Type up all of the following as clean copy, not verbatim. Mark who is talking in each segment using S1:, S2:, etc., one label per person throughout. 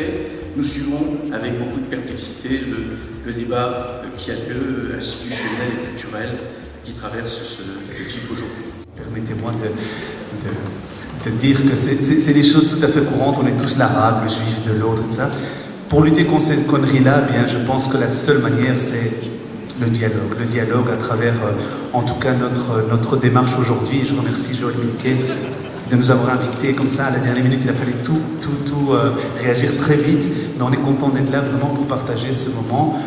S1: fait, nous suivons avec beaucoup de perplexité le débat qui a lieu institutionnel et culturel qui traverse ce type aujourd'hui.
S2: Permettez-moi de dire que c'est des choses tout à fait courantes, on est tous l'arabe, le juif de l'autre, et ça. Pour lutter contre ces conneries-là, bien, je pense que la seule manière, c'est le dialogue à travers, en tout cas, notre démarche aujourd'hui. Je remercie Joël Milquet de nous avoir invités comme ça à la dernière minute. Il a fallu tout réagir très vite, mais on est content d'être là vraiment pour partager ce moment.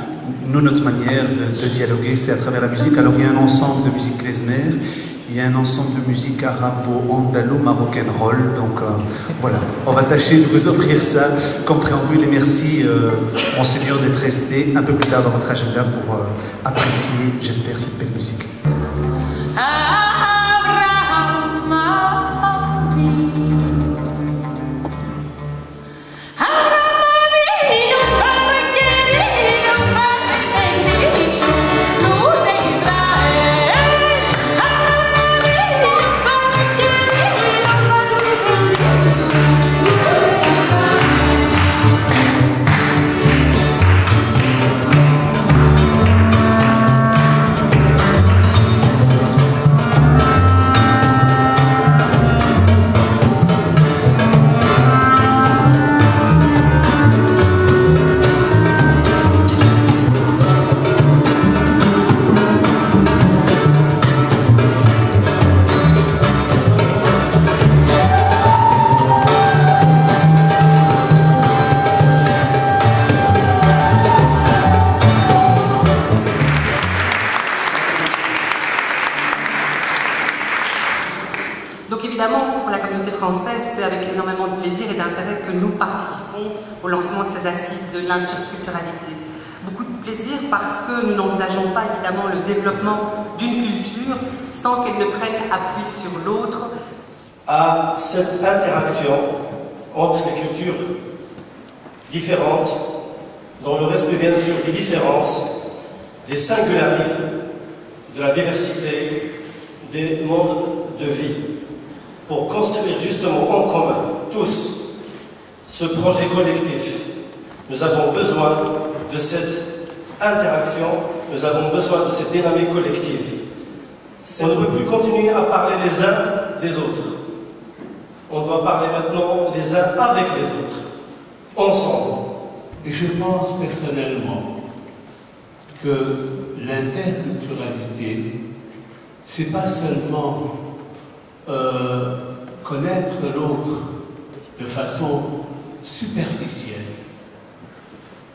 S2: Nous, notre manière de dialoguer, c'est à travers la musique. Alors, il y a un ensemble de musique klezmer, il y a un ensemble de musique arabo-andalo-marocaine roll. Donc, voilà, on va tâcher de vous offrir ça comme préambule. Et merci, Monseigneur, d'être resté un peu plus tard dans votre agenda pour apprécier, j'espère, cette belle musique.
S3: Donc évidemment, pour la communauté française, c'est avec énormément de plaisir et d'intérêt que nous participons au lancement de ces assises de l'interculturalité. Beaucoup de plaisir parce que nous n'envisageons pas évidemment le développement d'une culture sans qu'elle ne prenne appui sur l'autre.
S4: À cette interaction entre les cultures différentes, dans le respect bien sûr des différences, des singularismes, de la diversité, des modes de vie, pour construire justement en commun, tous, ce projet collectif. Nous avons besoin de cette interaction, nous avons besoin de cette dynamique collective. On ne peut plus continuer à parler les uns des autres. On doit parler maintenant les uns avec les autres, ensemble.
S5: Et je pense personnellement que l'interculturalité, c'est pas seulement connaître l'autre de façon superficielle.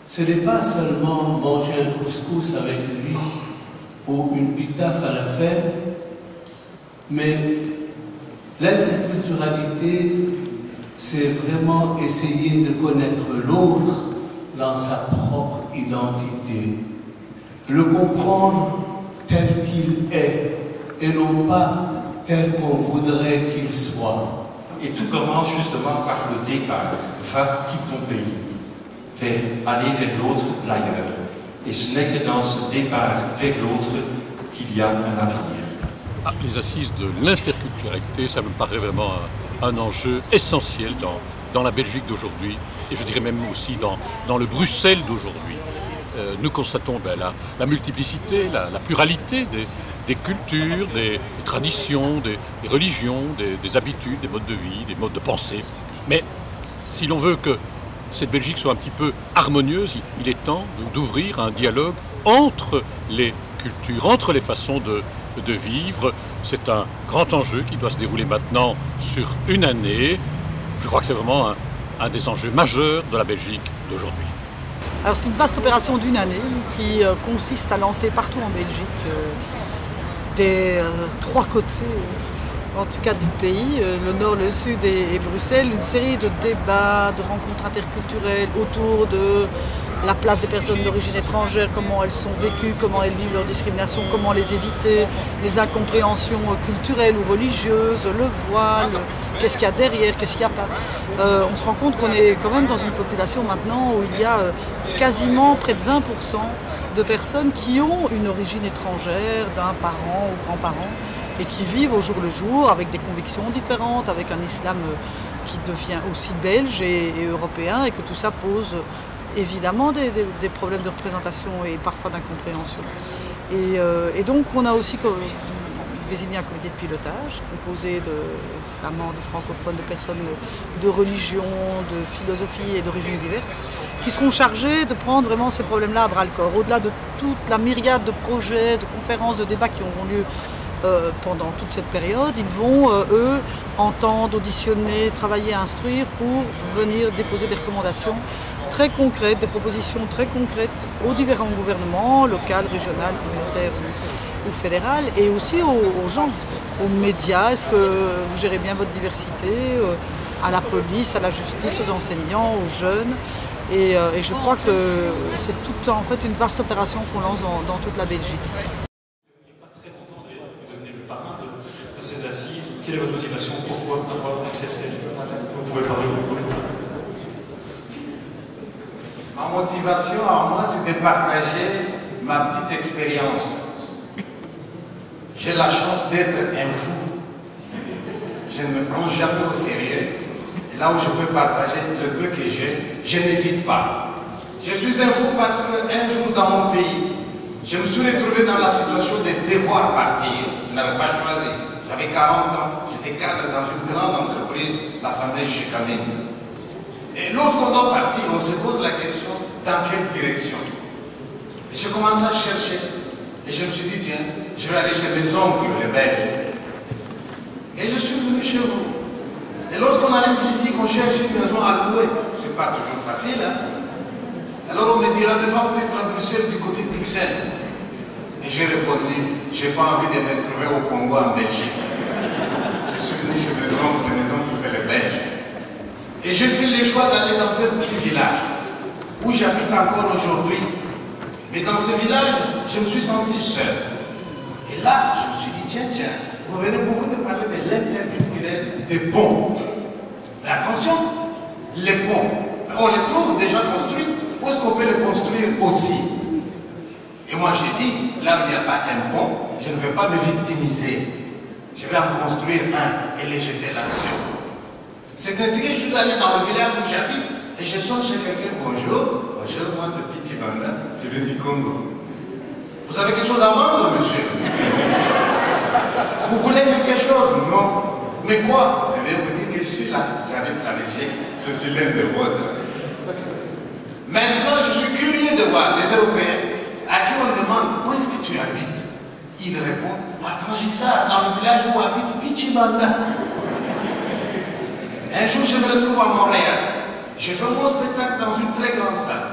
S5: Ce n'est pas seulement manger un couscous avec lui ou une pitaf à la fin, mais l'interculturalité, c'est vraiment essayer de connaître l'autre dans sa propre identité, le comprendre tel qu'il est et non pas tel qu'on voudrait qu'il soit.
S6: Et tout commence justement par le départ. Va, quitte ton pays, aller vers l'autre, l'ailleurs. Et ce n'est que dans ce départ vers l'autre qu'il y a un avenir.
S7: Les assises de l'interculturalité, ça me paraît vraiment un enjeu essentiel dans la Belgique d'aujourd'hui, et je dirais même aussi dans le Bruxelles d'aujourd'hui. Nous constatons la multiplicité, la pluralité des cultures, des traditions, des religions, des habitudes, des modes de vie, des modes de pensée. Mais si l'on veut que cette Belgique soit un petit peu harmonieuse, il est temps d'ouvrir un dialogue entre les cultures, entre les façons de vivre. C'est un grand enjeu qui doit se dérouler maintenant sur une année. Je crois que c'est vraiment un des enjeux majeurs de la Belgique d'aujourd'hui.
S8: Alors c'est une vaste opération d'une année qui consiste à lancer partout en Belgique des trois côtés, en tout cas du pays, le nord, le sud et Bruxelles, une série de débats, de rencontres interculturelles autour de la place des personnes d'origine étrangère, comment elles sont vécues, comment elles vivent leur discrimination, comment les éviter, les incompréhensions culturelles ou religieuses, le voile, qu'est-ce qu'il y a derrière, qu'est-ce qu'il n'y a pas. On se rend compte qu'on est quand même dans une population maintenant où il y a quasiment près de 20% de personnes qui ont une origine étrangère, d'un parent ou grand-parent, et qui vivent au jour le jour avec des convictions différentes, avec un islam qui devient aussi belge et européen, et que tout ça pose évidemment des problèmes de représentation et parfois d'incompréhension. Et donc on a aussi désigné un comité de pilotage composé de flamands, de francophones, de personnes de religion, de philosophie et d'origines diverses, qui seront chargés de prendre vraiment ces problèmes-là à bras-le-corps. Au-delà de toute la myriade de projets, de conférences, de débats qui auront lieu pendant toute cette période, ils vont, eux, entendre, auditionner, travailler, instruire pour venir déposer des recommandations très concrètes, des propositions très concrètes aux différents gouvernements, local, régional, communautaire ou fédéral, et aussi aux gens, aux médias. Est-ce que vous gérez bien votre diversité, à la police, à la justice, aux enseignants, aux jeunes, et je crois que c'est tout en fait une vaste opération qu'on lance dans toute la Belgique.
S9: De ces assises, quelle est votre motivation? Pourquoi avoir accepté? Vous pouvez parler, vous voulez.
S5: Ma motivation à moi, c'est de partager ma petite expérience. J'ai la chance d'être un fou. Je ne me prends jamais au sérieux. Et là où je peux partager le peu que j'ai, je n'hésite pas. Je suis un fou parce qu'un jour dans mon pays, je me suis retrouvé dans la situation de devoir partir. Je n'avais pas choisi. J'avais 40 ans, j'étais cadre dans une grande entreprise, la fameuse Chicamine. Et lorsqu'on doit partir, on se pose la question, dans quelle direction? Et j'ai commencé à chercher. Et je me suis dit, tiens, je vais aller chez mes oncles, les Belges. Et je suis venu chez vous. Et lorsqu'on arrive ici, qu'on cherche une maison à louer, c'est pas toujours facile, hein? Alors on me dira, mais va peut-être à Bruxelles du côté d'Ixelles. Et j'ai répondu, j'ai pas envie de me retrouver au Congo en Belgique. Je suis venu chez mes oncles c'est les Belges. Et j'ai fait le choix d'aller dans un petit village où j'habite encore aujourd'hui. Mais dans ce village, je me suis senti seul. Et là, je me suis dit, tiens, vous venez beaucoup de parler de l'interculturel des ponts. Mais attention, les ponts, on les trouve déjà construits. Où est-ce qu'on peut les construire aussi? Et moi j'ai dit, là où il n'y a pas un pont, je ne vais pas me victimiser. Je vais en construire un et les jeter là-dessus. C'est ainsi que je suis allé dans le village où j'habite et je sonne chez quelqu'un. Bonjour, moi c'est Pichi Banda, je viens du Congo. Vous avez quelque chose à vendre, monsieur? Vous voulez quelque chose? Non. Mais quoi? Je vais vous dire que je suis là, j'habite la Belgique, je suis l'un des vôtres. Maintenant, je suis curieux de voir les Européens à qui on demande où est-ce que tu habites. Ils répondent à Tangissar, dans le village où habite Pichibanda. Un jour, je me retrouve à Montréal. Je fais mon spectacle dans une très grande salle.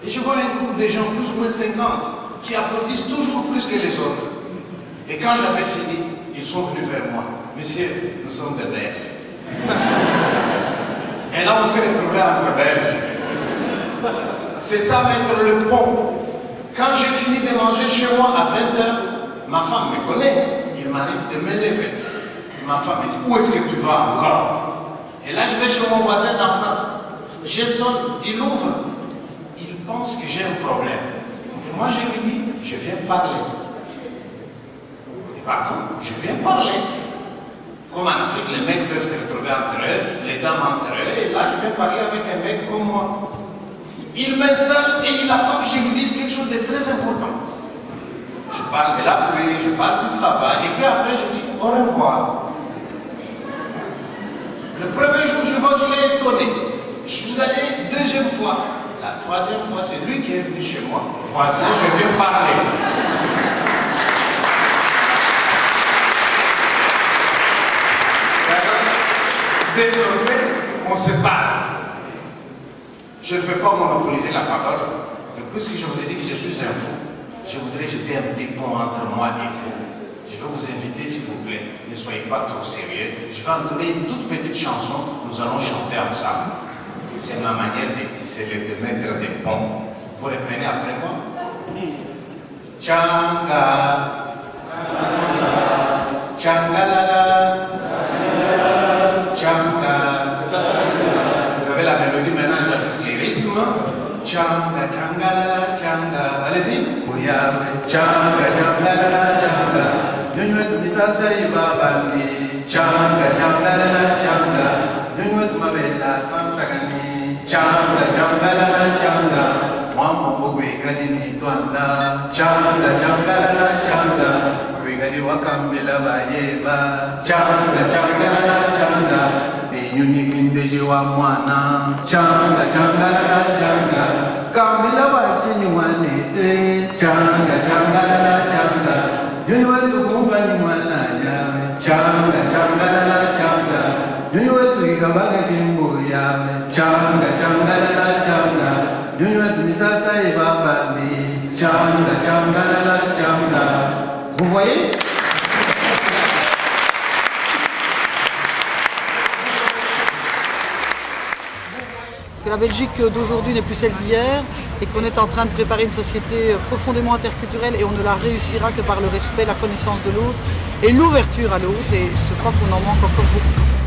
S5: Et je vois un groupe de gens, plus ou moins 50, qui applaudissent toujours plus que les autres. Et quand j'avais fini, ils sont venus vers moi. Monsieur, nous sommes des Belges. Et là, on s'est retrouvés entre Belges. C'est ça mettre le pont. Quand j'ai fini de manger chez moi à 20h, ma femme me connaît. Il m'arrive de me lever. Ma femme me dit, où est-ce que tu vas encore? Et là, je vais chez mon voisin d'en face. Je sonne, il ouvre. Il pense que j'ai un problème. Et moi, je lui dis, je viens parler. Il dit, pardon, je viens parler. Comme en Afrique, les mecs peuvent se retrouver entre eux, les dames entre eux, et là, je vais parler avec un mec comme moi. Il m'installe et il attend que je lui dise quelque chose de très important. Je parle de la pluie, je parle du travail, et puis après je dis au revoir. Le premier jour, je vois qu'il est étonné. Je suis allé deuxième fois. La troisième fois, c'est lui qui est venu chez moi. Voisin, je viens parler. Désormais, on se parle. Je ne veux pas monopoliser la parole, mais puisque je vous ai dit que je suis un fou, je voudrais jeter un petit pont entre moi et vous. Je vais vous inviter, s'il vous plaît, ne soyez pas trop sérieux. Je vais entonner une toute petite chanson, nous allons chanter ensemble. C'est ma manière de tisser, de mettre des ponts. Vous reprenez après moi? Tchanga, tchangalala, tchanga. Vous avez la mélodie, maintenant j'ajoute les rythmes. Tchanga, tchangalala, tchanga. Allez-y. Tchanga, tchangalala, tchanga. Nyonywe tumisasa ibabandi. Tchanga, tchangalala, tchanga.
S10: Nyunwetu mabela sansagani changa changa la changa Mwambo gwekadini twanda changa changa la changa Gwekadi wakambila bayeba changa changa la changa Benyunyi kindeji wa mwana changa changa la changa Kambila wachinyi wanete changa changa la changa Nyunwetu kumbani mwana yawe changa changa la changa Nyunwetu ikabaga kimbo yawe changa changa la changa Nyunwetu misasa ibabandi changa changa la changa. Vous voyez?
S8: Parce que la Belgique d'aujourd'hui n'est plus celle d'hier et qu'on est en train de préparer une société profondément interculturelle et on ne la réussira que par le respect, la connaissance de l'autre et l'ouverture à l'autre et je crois qu'on en manque encore beaucoup.